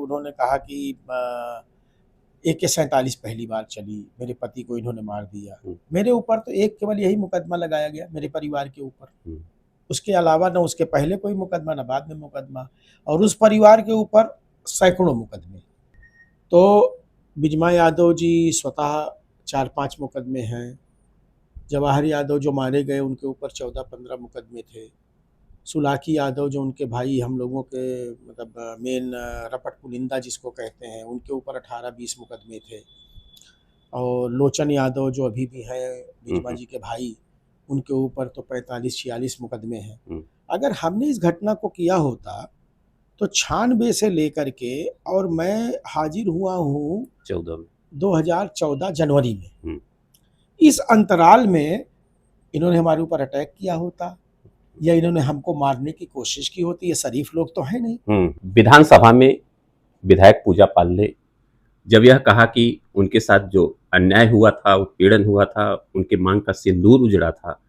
उन्होंने कहा कि AK-47 पहली बार चली, मेरे पति को इन्होंने मार दिया। मेरे ऊपर तो एक केवल यही मुकदमा लगाया गया, मेरे परिवार के ऊपर। उसके अलावा न उसके पहले कोई मुकदमा, न बाद में मुकदमा, और उस परिवार के ऊपर सैकड़ों मुकदमे। तो बिजमा यादव जी स्वतः 4-5 मुकदमे हैं। जवाहर यादव जो मारे गए उनके ऊपर 14-15 मुकदमे थे। सुलाखी यादव जो उनके भाई हम लोगों के मतलब मेन रपट पुलिंदा जिसको कहते हैं, उनके ऊपर 18-20 मुकदमे थे। और लोचन यादव जो अभी भी हैं बिजमा जी के भाई, उनके ऊपर तो 45-46 मुकदमे हैं। अगर हमने इस घटना को किया होता तो 96 से लेकर के, और मैं हाजिर हुआ हूँ 2014 जनवरी में, इस अंतराल में इन्होंने हमारे ऊपर अटैक किया होता या इन्होंने हमको मारने की कोशिश की होती। ये शरीफ लोग तो है नहीं। विधानसभा में विधायक पूजा पाल ने जब यह कहा कि उनके साथ जो अन्याय हुआ था, उत्पीड़न हुआ था, उनके मांग का सिंदूर उजड़ा था,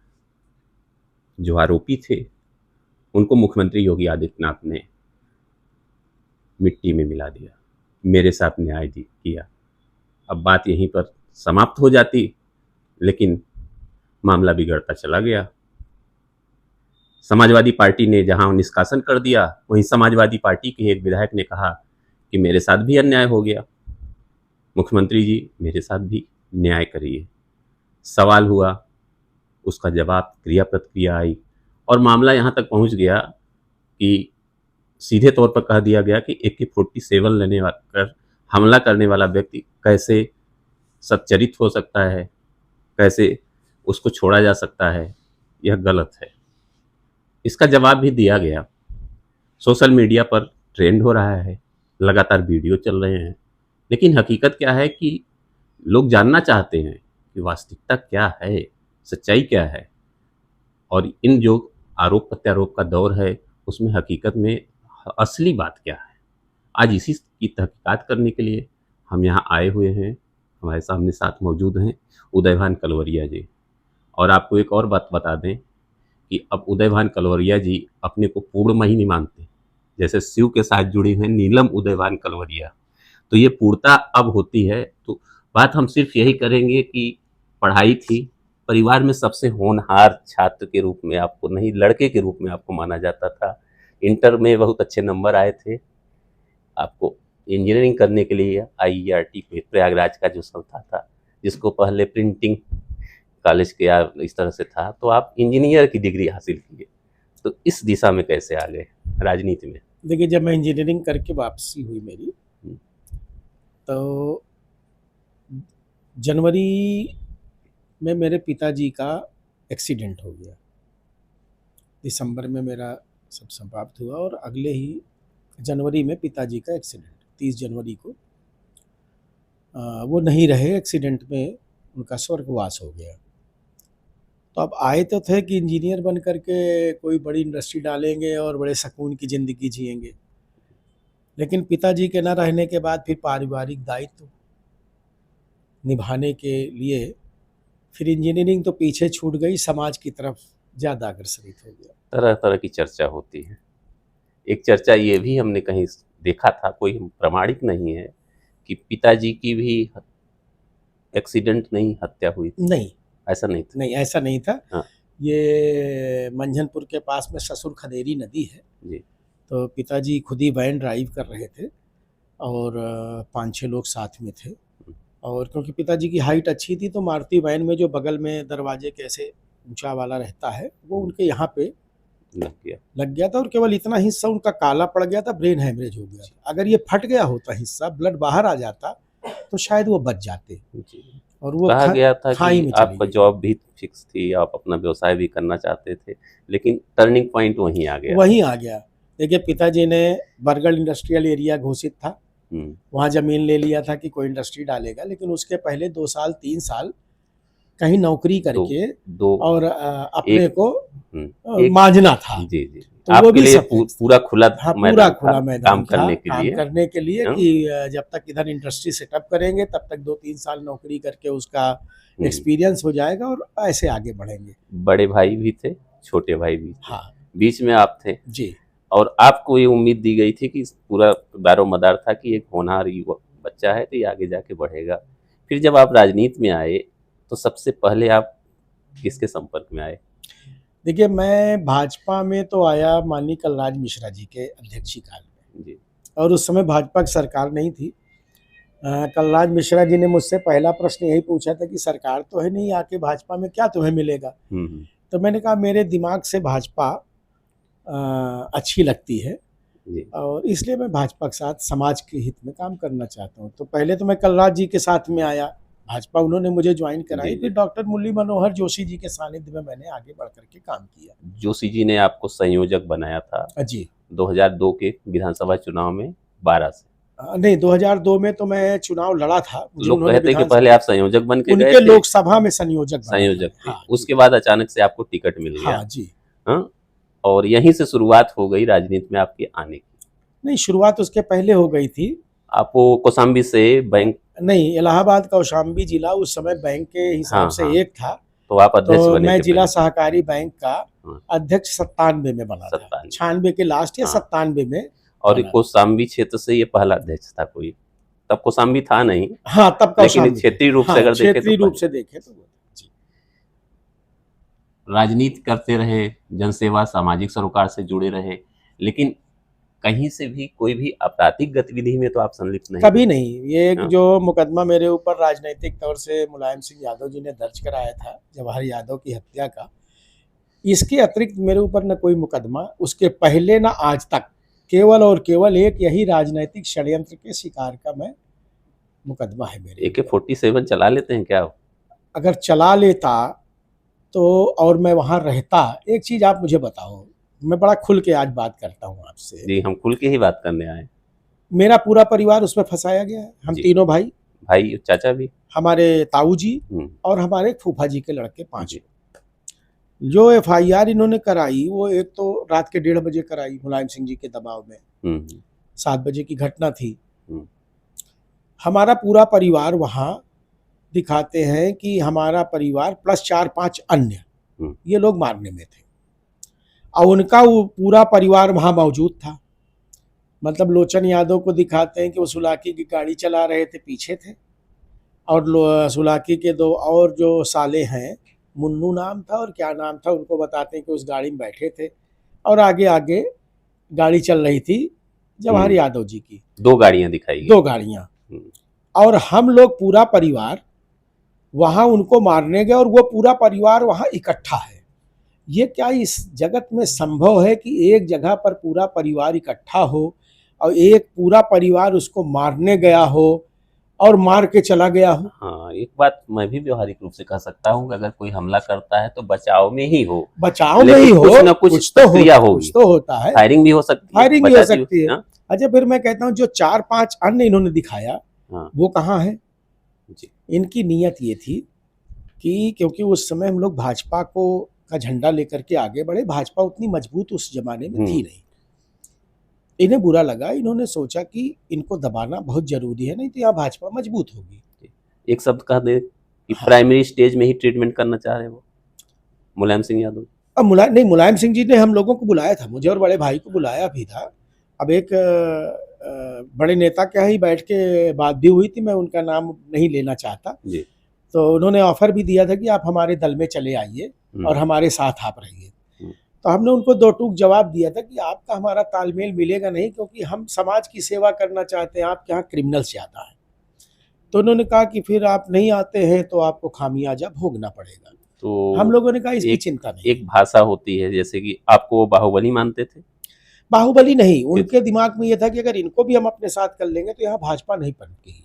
जो आरोपी थे उनको मुख्यमंत्री योगी आदित्यनाथ ने मिट्टी में मिला दिया, मेरे साथ न्याय किया। अब बात यहीं पर समाप्त हो जाती, लेकिन मामला बिगड़ता चला गया। समाजवादी पार्टी ने जहां निष्कासन कर दिया, वहीं समाजवादी पार्टी के एक विधायक ने कहा कि मेरे साथ भी अन्याय हो गया, मुख्यमंत्री जी मेरे साथ भी न्याय करिए। सवाल हुआ, उसका जवाब, क्रिया प्रतिक्रिया आई, और मामला यहाँ तक पहुँच गया कि सीधे तौर पर कह दिया गया कि AK-47 लेने कर हमला करने वाला व्यक्ति कैसे सच्चरित हो सकता है, कैसे उसको छोड़ा जा सकता है, यह गलत है। इसका जवाब भी दिया गया। सोशल मीडिया पर ट्रेंड हो रहा है, लगातार वीडियो चल रहे हैं, लेकिन हकीकत क्या है कि लोग जानना चाहते हैं कि वास्तविकता क्या है, सच्चाई क्या है, और इन जो आरोप प्रत्यारोप का दौर है उसमें हकीकत में असली बात क्या है। आज इसी की तहकीकात करने के लिए हम यहाँ आए हुए हैं। हमारे सामने साथ मौजूद हैं उदयभान कलवरिया जी। और आपको एक और बात बता दें कि अब उदयभान कलवरिया जी अपने को पूर्णमय ही नहीं मानते, जैसे शिव के साथ जुड़ी हुई नीलम उदयभान कलवरिया, तो ये पूर्णता अब होती है। तो बात हम सिर्फ यही करेंगे कि पढ़ाई थी, परिवार में सबसे होनहार छात्र के रूप में आपको नहीं, लड़के के रूप में आपको माना जाता था। इंटर में बहुत अच्छे नंबर आए थे, आपको इंजीनियरिंग करने के लिए IERT प्रयागराज का जो संस्था था, जिसको पहले प्रिंटिंग कॉलेज के या इस तरह से था, तो आप इंजीनियर की डिग्री हासिल किए। तो इस दिशा में कैसे आ गए राजनीति में? देखिए, जब मैं इंजीनियरिंग करके वापसी हुई मेरी, तो जनवरी में मेरे पिताजी का एक्सीडेंट हो गया। दिसंबर में मेरा सब समाप्त हुआ और अगले ही जनवरी में पिताजी का एक्सीडेंट, 30 जनवरी को वो नहीं रहे। एक्सीडेंट में उनका स्वर्गवास हो गया। तो अब आए तो थे कि इंजीनियर बन करके कोई बड़ी इंडस्ट्री डालेंगे और बड़े सुकून की ज़िंदगी जिएंगे, लेकिन पिताजी के न रहने के बाद फिर पारिवारिक दायित्व निभाने के लिए फिर इंजीनियरिंग तो पीछे छूट गई, समाज की तरफ ज़्यादा अग्रसरित हो गया। तरह तरह की चर्चा होती है। एक चर्चा ये भी हमने कहीं देखा था, कोई प्रमाणिक नहीं है, कि पिताजी की भी एक्सीडेंट नहीं, हत्या हुई थी। नहीं, ऐसा नहीं था। नहीं, ऐसा नहीं था। हाँ। ये मंझनपुर के पास में ससुर खदेरी नदी है जी। तो पिताजी खुद ही वैन ड्राइव कर रहे थे और 5-6 लोग साथ में थे। और क्योंकि पिताजी की हाइट अच्छी थी तो मारुति वैन में जो बगल में दरवाजे के ऐसे ऊंचा वाला रहता है, वो उनके यहाँ पे लग गया था और केवल इतना हिस्सा उनका काला पड़ गया था, ब्रेन हैमरेज हो गया था। अगर ये फट गया होता हिस्सा, ब्लड बाहर आ जाता तो शायद वो बच जाते। और वो कहा गया था कि आपका गई। जॉब भी फिक्स थी, आप अपना व्यवसाय भी करना चाहते थे, लेकिन टर्निंग पॉइंट वहीं आ गया। देखिए, पिताजी ने बरगढ़ इंडस्ट्रियल एरिया घोषित था, वहाँ ज़मीन ले लिया था कि कोई इंडस्ट्री डालेगा, लेकिन उसके पहले 2 साल 3 साल कहीं नौकरी करके और अपने को मांझना था। जी जी, तो आपके वो भी लिए पूरा खुला पूरा खुला मैदान काम करने के लिए कि जब तक इधर इंडस्ट्री सेटअप करेंगे तब तक 2-3 साल नौकरी करके उसका एक्सपीरियंस हो जाएगा और ऐसे आगे बढ़ेंगे। बड़े भाई भी थे, छोटे भाई भी थे। हाँ, बीच में आप थे जी। और आपको ये उम्मीद दी गई थी कि पूरा दारोमदार था कि एक होनहार युवा बच्चा है तो ये आगे जाके बढ़ेगा। फिर जब आप राजनीति में आए तो सबसे पहले आप किसके संपर्क में आए? देखिए, मैं भाजपा में तो आया माननीय कलराज मिश्रा जी के अध्यक्षी काल में, जी। और उस समय भाजपा की सरकार नहीं थी। कलराज मिश्रा जी ने मुझसे पहला प्रश्न यही पूछा था कि सरकार तो है नहीं, आके भाजपा में क्या तुम्हें मिलेगा? तो मैंने कहा मेरे दिमाग से भाजपा अच्छी लगती है जी। और इसलिए मैं भाजपा के साथ समाज के हित में काम करना चाहता हूँ। तो पहले तो मैं कलराज जी के साथ में आया भाजपा, उन्होंने मुझे ज्वाइन कराई। जी। फिर डॉक्टर मुरली मनोहर जोशी जी के सानिध्य में मैंने आगे बढ़ करके काम किया। जोशी जी ने आपको संयोजक बनाया था जी 2002 के विधानसभा चुनाव में 12 से। नहीं, 2002 में तो मैं चुनाव लड़ा था। मुझे लोग उन्होंने कहते हैं कि विधान पहले आप संयोजक बन के गए उनके थे, लोकसभा में संयोजक बना संयोजक था। थे, हाँ, उसके बाद अचानक से आपको टिकट मिल गया। हाँ जी। हाँ? और यहीं से शुरुआत हो गई राजनीति में आपके आने की। नहीं, शुरुआत उसके पहले हो गई थी। आपको कौशाम्बी से बैंक, नहीं, इलाहाबाद कौशाम्बी जिला उस समय बैंक के हिसाब हाँ, से हाँ, एक था, तो आप अध्यक्ष तो बने मैं थे जिला पहले। सहकारी बैंक का हाँ, अध्यक्ष 97 में बना था। 97 96 के लास्ट या हाँ। 97 में और बना। कौशाम्बी क्षेत्र से ये पहला अध्यक्ष था कोई, तब कौशाम्बी था नहीं, हाँ, तब लेकिन कौशाम्बी थे। क्षेत्रीय रूप से हाँ, अगर देखें तो क्षेत्रीय रूप पहले। से देखें तो जी। राजनीति करते रहे, जनसेवा, सामाजिक सरोकार से जुड़े रहे, लेकिन कहीं से भी कोई भी आपराधिक गतिविधि में तो आप संलिप्त नहीं कभी थे। नहीं। ये हाँ। जो मुकदमा मेरे ऊपर राजनीतिक तौर से मुलायम सिंह यादव जी ने दर्ज कराया था जवाहर यादव की हत्या का, इसके अतिरिक्त मेरे ऊपर न कोई मुकदमा, उसके पहले न आज तक, केवल और केवल एक यही राजनीतिक षड्यंत्र के शिकार का मैं मुकदमा है मेरे ऊपर। AK-47 चला लेते हैं क्या आप? अगर चला लेता तो और मैं वहाँ रहता, एक चीज़ आप मुझे बताओ, मैं बड़ा खुल के आज बात करता हूँ आपसे। जी, हम खुल के ही बात करने आए। मेरा पूरा परिवार उसमें फंसाया गया है। हम जी। तीनों भाई, भाई, चाचा भी? हमारे ताऊ जी और हमारे फूफा जी के लड़के 5। जो एफआईआर इन्होंने कराई वो एक तो रात के 1:30 बजे कराई मुलायम सिंह जी के दबाव में। 7 बजे की घटना थी। हमारा पूरा परिवार वहाँ दिखाते हैं कि हमारा परिवार प्लस 4-5 अन्य ये लोग मारने में थे, और उनका वो पूरा परिवार वहाँ मौजूद था। मतलब लोचन यादव को दिखाते हैं कि वो सुलाकी की गाड़ी चला रहे थे, पीछे थे, और सुलाकी के 2 और जो साले हैं, मुन्नू नाम था और क्या नाम था, उनको बताते हैं कि उस गाड़ी में बैठे थे, और आगे आगे गाड़ी चल रही थी जवाहर यादव जी की। 2 गाड़ियां दिखाई गई। 2 गाड़ियाँ, और हम लोग पूरा परिवार वहाँ उनको मारने गए, और वो पूरा परिवार वहाँ इकट्ठा है। ये क्या इस जगत में संभव है कि एक जगह पर पूरा परिवार इकट्ठा हो और एक पूरा परिवार उसको मारने गया हो और मार के चला गया हो? हाँ, एक बात मैं भी व्यवहारिक रूप से कह सकता हूँ कि अगर कोई हमला करता है तो बचाव में ही हो, बचाव में ही हो, कुछ न कुछ प्रक्रिया होगी, कुछ तो होता है, फायरिंग भी हो सकती है, फायरिंग भी हो सकती है। हाँ? अच्छा, फिर मैं कहता हूँ जो 4-5 अन्य इन्होंने दिखाया, हाँ। वो कहाँ है? जी। इनकी इनकी नीयत ये थी कि क्योंकि उस समय हम लोग भाजपा को का झंडा लेकर के आगे बढ़े, भाजपा उतनी मजबूत उस जमाने में थी नहीं। इन्हें बुरा लगा, इन्होंने सोचा कि इनको दबाना बहुत जरूरी है, नहीं तो यहाँ भाजपा मजबूत होगी। एक शब्द कह दे कि हाँ। प्राइमरी स्टेज में ही ट्रीटमेंट करना चाह रहे हो मुलायम सिंह यादव? अब मुलायम सिंह जी ने हम लोगों को बुलाया था, मुझे और बड़े भाई को बुलाया भी था। अब एक बड़े नेता के यहाँ ही बैठ के बात भी हुई थी, मैं उनका नाम नहीं लेना चाहता जी। तो उन्होंने ऑफर भी दिया था कि आप हमारे दल में चले आइए और हमारे साथ आप रहिए। तो हमने उनको 2 टूक जवाब दिया था कि आपका हमारा तालमेल मिलेगा नहीं, क्योंकि हम समाज की सेवा करना चाहते हैं, आपके यहाँ क्रिमिनल्स ज़्यादा है। तो उन्होंने कहा कि फिर आप नहीं आते हैं तो आपको खामियाजा भोगना पड़ेगा। तो हम लोगों ने कहा इसकी चिंता नहीं। एक भाषा होती है, जैसे कि आपको बाहुबली मानते थे? बाहुबली नहीं, उनके दिमाग में ये था कि अगर इनको भी हम अपने साथ कर लेंगे तो यहाँ भाजपा नहीं पनपेगी।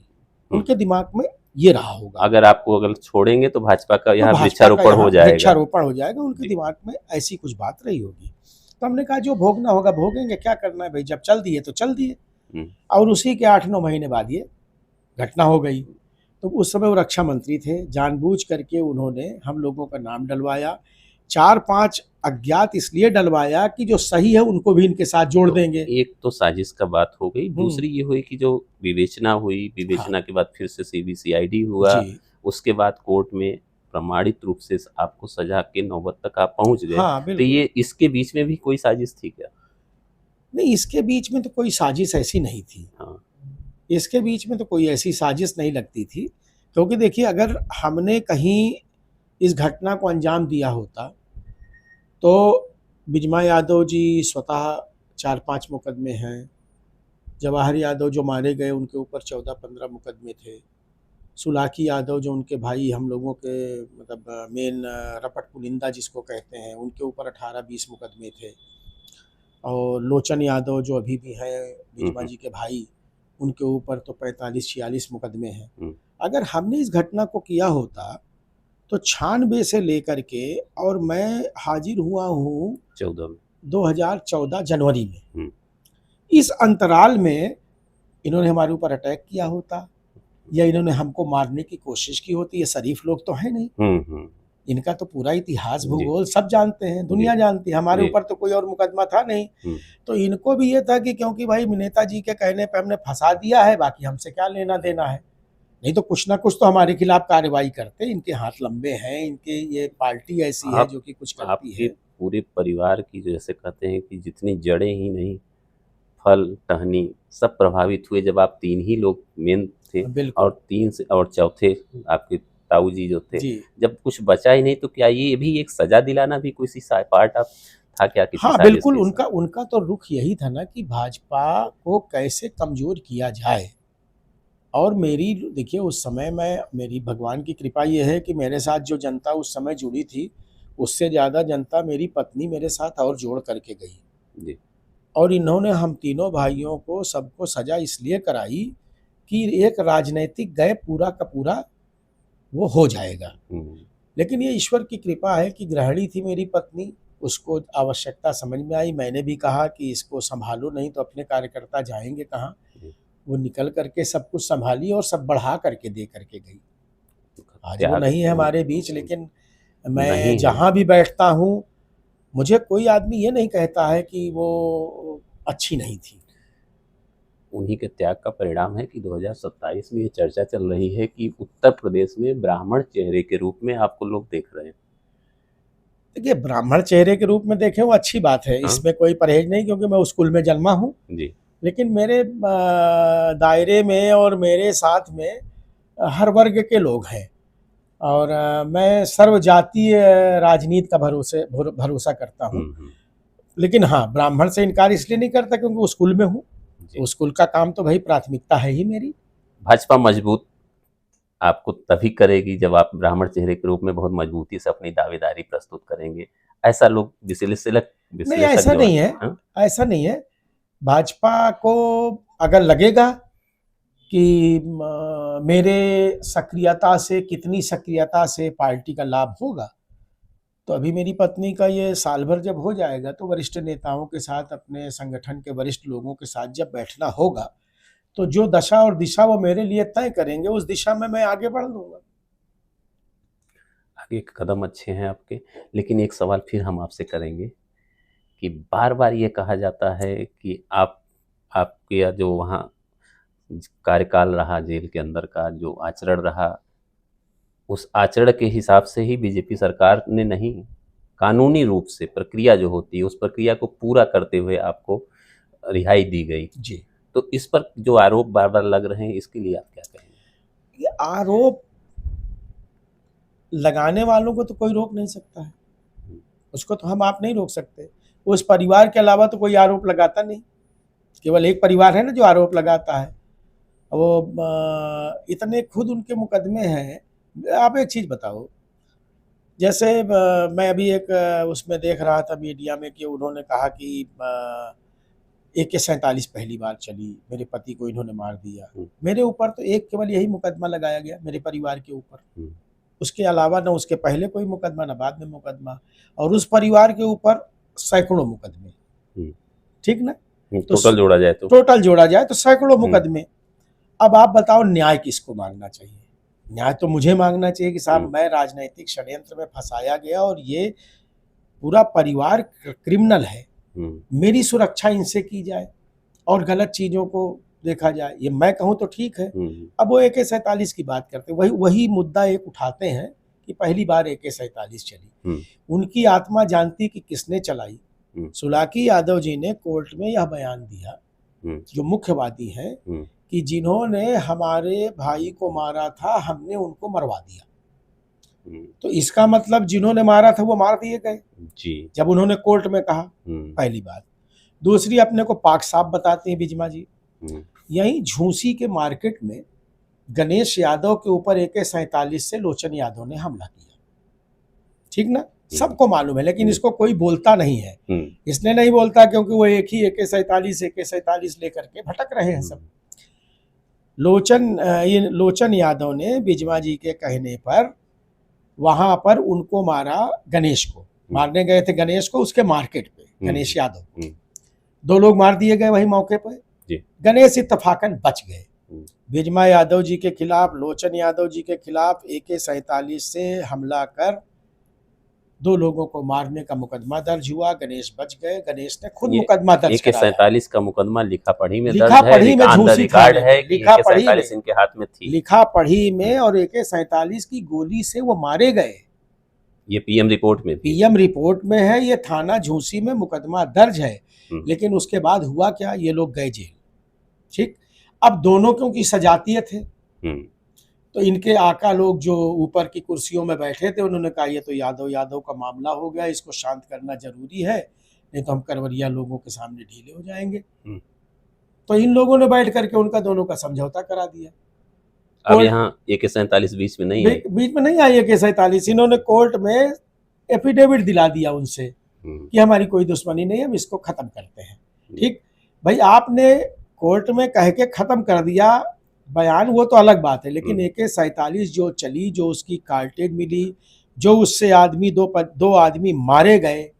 उनके दिमाग में ये रहा होगा, अगर आपको अगर छोड़ेंगे तो भाजपा का यहाँ तो वृक्षारोपण हो जाएगा। वृक्षारोपण हो जाएगा, उनके दिमाग में ऐसी कुछ बात रही होगी। तो हमने कहा जो भोगना होगा भोगेंगे, क्या करना है भाई, जब चल दिए तो चल दिए। और उसी के 8-9 महीने बाद ये घटना हो गई। तो उस समय वो रक्षा मंत्री थे, जानबूझ करके उन्होंने हम लोगों का नाम डलवाया। 4-5 अज्ञात इसलिए डलवाया कि जो सही है उनको भी इनके साथ जोड़ देंगे। एक तो साजिश का बात हो गई, दूसरी ये हुई कि जो विवेचना हुई, विवेचना के बाद फिर से CBCID हुआ, उसके बाद कोर्ट में प्रमाणित रूप से आपको सजा के नौबत तक आप पहुंच गए। हाँ, तो ये इसके बीच में भी कोई साजिश थी क्या? नहीं, इसके बीच में तो कोई साजिश ऐसी नहीं थी। हाँ। इसके बीच में तो कोई ऐसी साजिश नहीं लगती थी, क्योंकि देखिए अगर हमने कहीं इस घटना को अंजाम दिया होता तो बिजमा यादव जी स्वतः 4-5 मुकदमे हैं। जवाहर यादव जो मारे गए उनके ऊपर 14-15 मुकदमे थे। सुलाकी यादव जो उनके भाई हम लोगों के मतलब मेन रपट पुलिंदा जिसको कहते हैं, उनके ऊपर 18-20 मुकदमे थे। और लोचन यादव जो अभी भी हैं बिजमा जी के भाई, उनके ऊपर तो 45-46 मुकदमे हैं। अगर हमने इस घटना को किया होता तो 96 से लेकर के और मैं हाजिर हुआ हूँ 2014 जनवरी में, इस अंतराल में इन्होंने हमारे ऊपर अटैक किया होता या इन्होंने हमको मारने की कोशिश की होती। ये शरीफ लोग तो हैं नहीं, इनका तो पूरा इतिहास भूगोल सब जानते हैं, दुनिया जानती है। हमारे ऊपर तो कोई और मुकदमा था नहीं, तो इनको भी ये था कि क्योंकि भाई नेताजी के कहने पे हमने फंसा दिया है, बाकी हमसे क्या लेना देना है। नहीं तो कुछ ना कुछ तो हमारे खिलाफ कार्रवाई करते। इनके हाथ लंबे हैं, इनके ये पार्टी ऐसी है जो कि कुछ करती है। पूरे परिवार की जैसे कहते हैं कि जितनी जड़ें ही नहीं, फल टहनी सब प्रभावित हुए जब आप 3 ही लोग मेन थे और 3 से और चौथे आपके ताऊ जी जो थे, जब कुछ बचा ही नहीं तो क्या ये भी एक सजा दिलाना भी कोई सी पार्ट ऑफ था क्या किसी हाँ बिल्कुल, उनका तो रुख यही था ना कि भाजपा को कैसे कमजोर किया जाए। और मेरी देखिए उस समय मेरी भगवान की कृपा ये है कि मेरे साथ जो जनता उस समय जुड़ी थी, उससे ज़्यादा जनता मेरी पत्नी मेरे साथ और जोड़ करके गई जी। और इन्होंने हम तीनों भाइयों को सबको सजा इसलिए कराई कि एक राजनीतिक गए पूरा का पूरा वो हो जाएगा। लेकिन ये ईश्वर की कृपा है कि गृहिणी थी मेरी पत्नी, उसको आवश्यकता समझ में आई। मैंने भी कहा कि इसको संभालो, नहीं तो अपने कार्यकर्ता जाएंगे कहाँ। वो निकल करके सब कुछ संभाली और सब बढ़ा करके दे करके गई। आज वो नहीं है हमारे बीच, लेकिन मैं जहाँ भी बैठता हूँ मुझे कोई आदमी ये नहीं कहता है कि वो अच्छी नहीं थी। उन्हीं के त्याग का परिणाम है कि 2027 में ये चर्चा चल रही है कि उत्तर प्रदेश में ब्राह्मण चेहरे के रूप में आपको लोग देख रहे हैं। देखिए ब्राह्मण चेहरे के रूप में देखें वो अच्छी बात है, इसमें कोई परहेज नहीं, क्योंकि मैं उस स्कूल में जन्मा हूँ जी। लेकिन मेरे दायरे में और मेरे साथ में हर वर्ग के लोग हैं और मैं सर्वजातीय राजनीति का भरोसा करता हूँ। लेकिन हाँ, ब्राह्मण से इनकार इसलिए नहीं करता क्योंकि उस स्कूल में हूँ, उस स्कूल का काम तो भाई प्राथमिकता है ही मेरी। भाजपा मजबूत आपको तभी करेगी जब आप ब्राह्मण चेहरे के रूप में बहुत मजबूती से अपनी दावेदारी प्रस्तुत करेंगे। ऐसा लोग नहीं, ऐसा नहीं है, ऐसा नहीं है। भाजपा को अगर लगेगा कि मेरे सक्रियता से, कितनी सक्रियता से पार्टी का लाभ होगा, तो अभी मेरी पत्नी का ये साल भर जब हो जाएगा तो वरिष्ठ नेताओं के साथ, अपने संगठन के वरिष्ठ लोगों के साथ जब बैठना होगा तो जो दशा और दिशा वो मेरे लिए तय करेंगे उस दिशा में मैं आगे बढ़ लूंगा। आगे कदम अच्छे हैं आपके, लेकिन एक सवाल फिर हम आपसे करेंगे कि बार बार ये कहा जाता है कि आपके जो वहाँ कार्यकाल रहा, जेल के अंदर का जो आचरण रहा, उस आचरण के हिसाब से ही बीजेपी सरकार ने नहीं, कानूनी रूप से प्रक्रिया जो होती है उस प्रक्रिया को पूरा करते हुए आपको रिहाई दी गई जी। तो इस पर जो आरोप बार बार लग रहे हैं इसके लिए आप क्या कहेंगे? ये आरोप लगाने वालों को तो कोई रोक नहीं सकता है, उसको तो हम आप नहीं रोक सकते। उस परिवार के अलावा तो कोई आरोप लगाता नहीं, केवल एक परिवार है ना जो आरोप लगाता है। वो इतने खुद उनके मुकदमे हैं। आप एक चीज़ बताओ, जैसे मैं अभी एक उसमें देख रहा था मीडिया में कि उन्होंने कहा कि AK-47 पहली बार चली, मेरे पति को इन्होंने मार दिया। मेरे ऊपर तो एक केवल यही मुकदमा लगाया गया, मेरे परिवार के ऊपर। उसके अलावा न उसके पहले कोई मुकदमा, न बाद में मुकदमा, और उस परिवार के ऊपर सैकड़ों मुकदमे। ठीक ना? तो टोटल जोड़ा जाए तो सैकड़ों मुकदमे। अब आप बताओ न्याय किसको मांगना चाहिए? न्याय तो मुझे मांगना चाहिए कि साहब मैं राजनीतिक षड्यंत्र में फंसाया गया और ये पूरा परिवार क्रिमिनल है, मेरी सुरक्षा इनसे की जाए और गलत चीजों को देखा जाए, ये मैं कहूँ तो ठीक है। अब वो AK-47 की बात करते, वही मुद्दा एक उठाते हैं कि पहली बार AK-47 चली। उनकी आत्मा जानती कि किसने चलाई, सुलाकी यादव जी ने कोर्ट में यह बयान दिया, जो मुख्यवादी हैं, कि जिन्होंने हमारे भाई को मारा था हमने उनको मरवा दिया। तो इसका मतलब जिन्होंने मारा था वो मार दिए गए जी, जब उन्होंने कोर्ट में कहा। पहली बात। दूसरी, अपने को पाक साफ बताते हैं बिजमा जी, यहीं झूसी के मार्केट में गणेश यादव के ऊपर AK-47 से लोचन यादव ने हमला किया, ठीक ना, सबको मालूम है, लेकिन इसको कोई बोलता नहीं है। इसलिए नहीं बोलता क्योंकि वो एक ही AK-47 लेकर के भटक रहे हैं सब। लोचन यादव ने बिजमा जी के कहने पर वहां पर उनको मारा, गणेश को मारने गए थे, गणेश को उसके मार्केट पे, गणेश यादव को 2 लोग मार दिए गए वही मौके पर। गणेश इत्तफाकन बच गए। बिजमा यादव जी के खिलाफ, लोचन यादव जी के खिलाफ AK-47 से हमला कर 2 लोगों को मारने का मुकदमा दर्ज हुआ। गणेश बच गए। गणेश ने खुद मुकदमा दर्ज कराया। AK-47 का मुकदमा लिखा पढ़ी में लिखा पढ़ी में झूसी रिकॉर्ड है कि AK-47 इनके हाथ में थी, लिखा पढ़ी में, और AK-47 की गोली से वो मारे गए। ये PM रिपोर्ट में, PM रिपोर्ट में है, ये थाना झूसी में मुकदमा दर्ज है। लेकिन उसके बाद हुआ क्या, ये लोग गए जेल, ठीक। अब दोनों क्योंकि सजातीय थे, तो इनके आका लोग जो ऊपर की कुर्सियों में बैठे थे, उन्होंने कहा ये तो यादव का मामला हो गया, इसको शांत करना जरूरी है, नहीं तो हम करवरिया लोगों के सामने ढीले हो जाएंगे। तो इन लोगों ने बैठ करके उनका दोनों का समझौता करा दिया। अब यहाँ AK-47 बीच में नहीं है, बीच में नहीं आई AK-47। इन्होंने कोर्ट में एफिडेविट दिला दिया उनसे कि हमारी कोई दुश्मनी नहीं, हम इसको खत्म करते हैं, ठीक। भाई आपने कोर्ट में कह के खत्म कर दिया बयान, वो तो अलग बात है, लेकिन AK-47 जो चली, जो उसकी कार्टेज मिली, जो उससे दो आदमी मारे गए,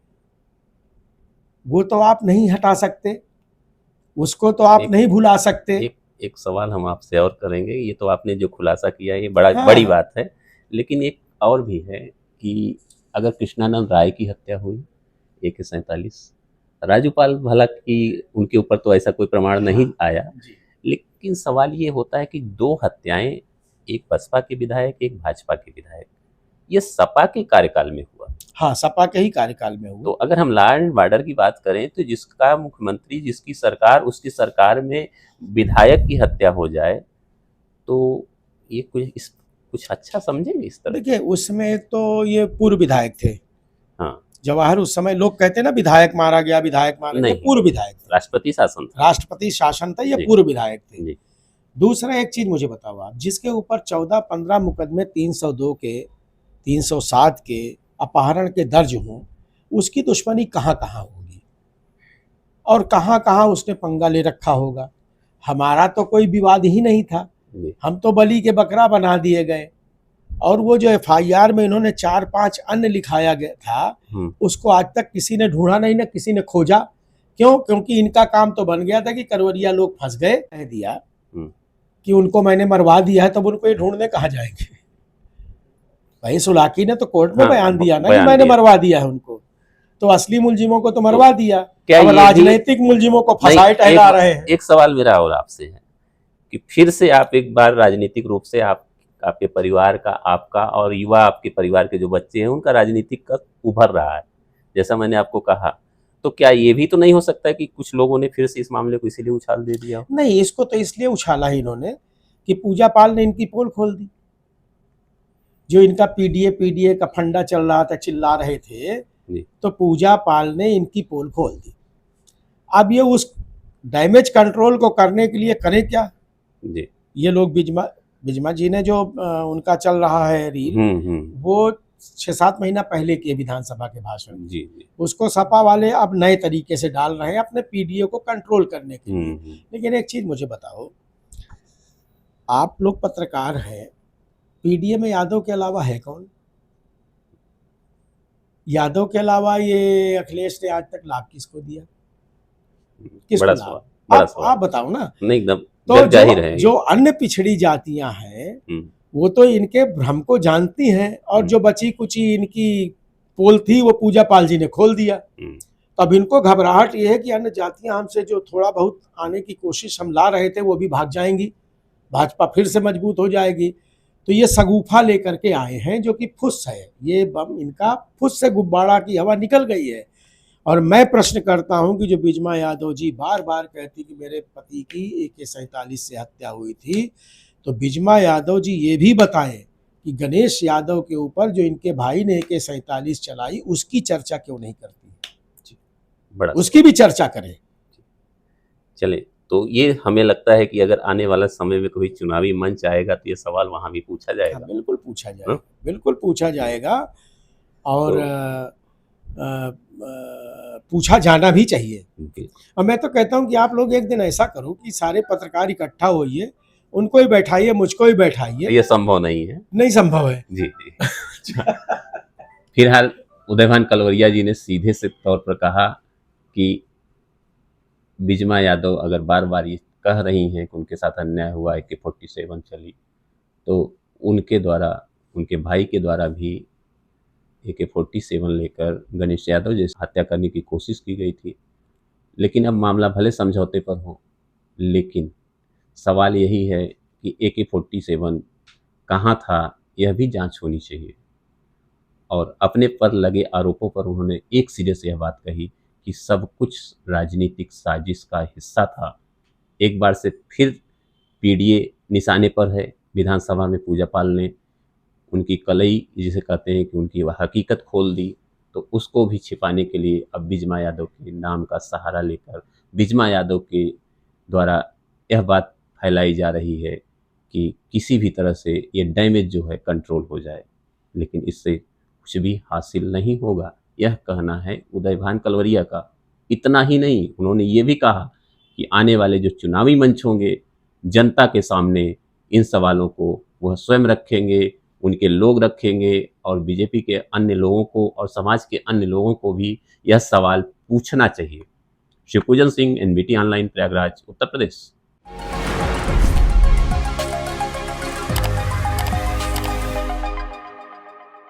वो तो आप नहीं हटा सकते, उसको तो आप नहीं भुला सकते। एक सवाल हम आपसे और करेंगे, ये तो आपने जो खुलासा किया ये बड़ी बात है, लेकिन एक और भी है कि अगर कृष्णानंद राय की हत्या हुई AK-47, राजूपाल भला की उनके ऊपर तो ऐसा कोई प्रमाण नहीं आया, लेकिन सवाल ये होता है कि 2 हत्याएं, एक बसपा के विधायक, एक भाजपा के विधायक, ये सपा के कार्यकाल में हुआ। हाँ, सपा के ही कार्यकाल में हुआ। तो अगर हम लॉ एंड ऑर्डर की बात करें तो जिसका मुख्यमंत्री, जिसकी सरकार, उसकी सरकार में विधायक की हत्या हो जाए तो ये कुछ अच्छा समझेंगे इस तरह? देखिए, उसमें तो ये पूर्व विधायक थे। हाँ, जवाहर, उस समय लोग कहते हैं ना विधायक मारा गया, पूर्व विधायक थे। राष्ट्रपति शासन था, ये पूर्व विधायक थे। दूसरा एक चीज मुझे बताओ आप, जिसके ऊपर 14-15 मुकदमे 302 के, 307 के अपहरण के दर्ज हों, उसकी दुश्मनी कहाँ कहाँ होगी और कहाँ कहाँ उसने पंगा ले रखा होगा। हमारा तो कोई विवाद ही नहीं था, हम तो बलि के बकरा बना दिए गए। और वो जो FIR में इन्होंने 4-5 अन्य लिखाया गया था, उसको आज तक किसी ने ढूंढा नहीं, ना किसी ने खोजा। क्यों? क्योंकि इनका काम तो बन गया था कि करवरिया लोग फंस गए, कह दिया कि उनको मैंने मरवा दिया है, तब उनको ये ढूंढने कहाँ जाएंगे। भाई सुलाकी ने तो कोर्ट में बयान दिया ना कि मैंने मरवा दिया है उनको, तो असली मुलजिमों को तो मरवा दिया। अब राजनीतिक मुलजिमों को फंसाए टहला रहे हैं। एक सवाल मेरा और आपसे है कि फिर से आप एक बार राजनीतिक रूप से आपके परिवार का, आपका और युवा आपके परिवार के जो बच्चे हैं उनका राजनीतिक का उभर रहा है, जैसा मैंने आपको कहा, तो क्या ये भी तो नहीं हो सकता है कि कुछ लोगों ने फिर से इस मामले को इसीलिए उछाल दे दिया? नहीं, इसको तो इसलिए उछाला ही इन्होंने कि पूजा पाल ने इनकी पोल खोल दी। जो इनका पीडीए का फंडा चल रहा था, चिल्ला रहे थे, तो पूजा पाल ने इनकी पोल खोल दी। अब ये उस डैमेज कंट्रोल को करने के लिए करें क्या जी? ये लोग बिजमा जी ने जो उनका चल रहा है रील, वो 6-7 महीना पहले के विधानसभा के भाषण जी, उसको सपा वाले अब नए तरीके से डाल रहे हैं अपने पीडीए को कंट्रोल करने के लिए। लेकिन एक चीज मुझे बताओ, आप लोग पत्रकार हैं, पीडीए में यादव के अलावा है कौन? यादव के अलावा ये अखिलेश ने आज तक लाभ किसको दिया? किसको लाभ? आप बताओ ना। नहीं, एकदम तो जो अन्य पिछड़ी जातियां हैं वो तो इनके भ्रम को जानती हैं, और जो बची कुची इनकी पोल थी वो पूजा पाल जी ने खोल दिया। तब इनको घबराहट ये है कि अन्य जातियां हमसे जो थोड़ा बहुत आने की कोशिश हम ला रहे थे वो भी भाग जाएंगी, भाजपा फिर से मजबूत हो जाएगी। तो ये सगुफा लेकर के आए हैं जो कि फुस है, ये बम इनका फुस से गुब्बारा की हवा निकल गई है। और मैं प्रश्न करता हूं कि जो बिजमा यादव जी बार बार कहती कि मेरे पति की AK-47 से हत्या हुई थी, तो बिजमा यादव जी ये भी बताएं कि गणेश यादव के ऊपर जो इनके भाई ने AK-47 चलाई उसकी चर्चा क्यों नहीं करती, बड़ा उसकी भी चर्चा करें। चले, तो ये हमें लगता है कि अगर आने वाला समय में कोई चुनावी मंच आएगा तो ये सवाल वहां भी पूछा हाँ, जाएगा। बिल्कुल पूछा जाएगा, हाँ? बिल्कुल पूछा जाएगा और तो पूछा जाना भी चाहिए। बिल्कुल। और मैं तो कहता हूँ कि आप लोग एक दिन ऐसा करो कि सारे पत्रकार इकट्ठा होइए, उनको ही बैठाइए, मुझको ही बैठाइए। ये संभव नहीं है। नहीं संभव है। जी जी। फिलहाल उदयभान कलवरिया जी ने सीधे से तौर पर कहा कि बिजमा यादव अगर बार बार ये कह रही हैं कि उनके साथ अन्याय हुआ, AK-47 चली, तो उनके द्वारा, उनके भाई के द्वारा भी AK-47 लेकर गणेश यादव जैसे हत्या करने की कोशिश की गई थी। लेकिन अब मामला भले समझौते पर हो, लेकिन सवाल यही है कि AK-47 कहाँ था, यह भी जांच होनी चाहिए। और अपने पर लगे आरोपों पर उन्होंने एक सिरे से यह बात कही कि सब कुछ राजनीतिक साजिश का हिस्सा था। एक बार से फिर PDA निशाने पर है। विधानसभा में पूजा पाल ने उनकी कलई जिसे कहते हैं कि उनकी वह हकीकत खोल दी, तो उसको भी छिपाने के लिए अब बिजमा यादव के नाम का सहारा लेकर बिजमा यादव के द्वारा यह बात फैलाई जा रही है कि किसी भी तरह से ये डैमेज जो है कंट्रोल हो जाए, लेकिन इससे कुछ भी हासिल नहीं होगा, यह कहना है उदयभान कलवरिया का। इतना ही नहीं, उन्होंने ये भी कहा कि आने वाले जो चुनावी मंच होंगे, जनता के सामने इन सवालों को वह स्वयं रखेंगे, उनके लोग रखेंगे और बीजेपी के अन्य लोगों को और समाज के अन्य लोगों को भी यह सवाल पूछना चाहिए। Shivpujan Singh, NBT online, Prayagraj, Uttar Pradesh.